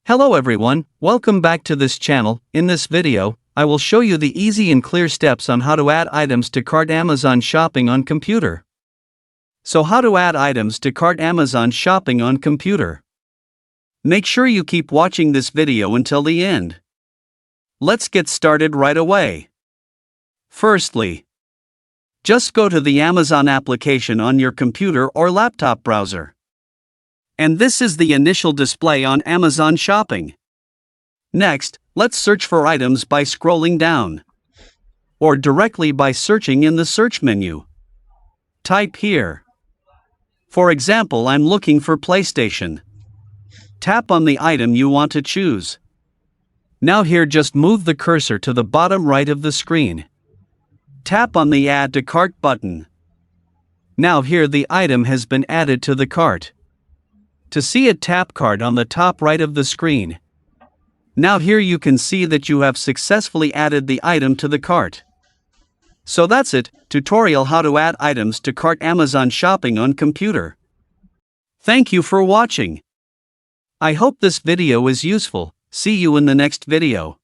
Hello everyone, welcome back to this channel. In this video, I will show you the easy and clear steps on how to add items to cart Amazon Shopping on computer. So how to add items to cart Amazon Shopping on computer. Make sure you keep watching this video until the end. Let's get started right away. Firstly, just go to the Amazon application on your computer or laptop browser. And this is the initial display on Amazon Shopping. Next, let's search for items by scrolling down, or directly by searching in the search menu. Type here. For example, I'm looking for PlayStation. Tap on the item you want to choose. Now here just move the cursor to the bottom right of the screen. Tap on the Add to Cart button. Now here the item has been added to the cart. To see it, tap Cart on the top right of the screen. Now here you can see that you have successfully added the item to the cart. So that's it, tutorial how to add items to cart Amazon Shopping on computer. Thank you for watching. I hope this video is useful. See you in the next video.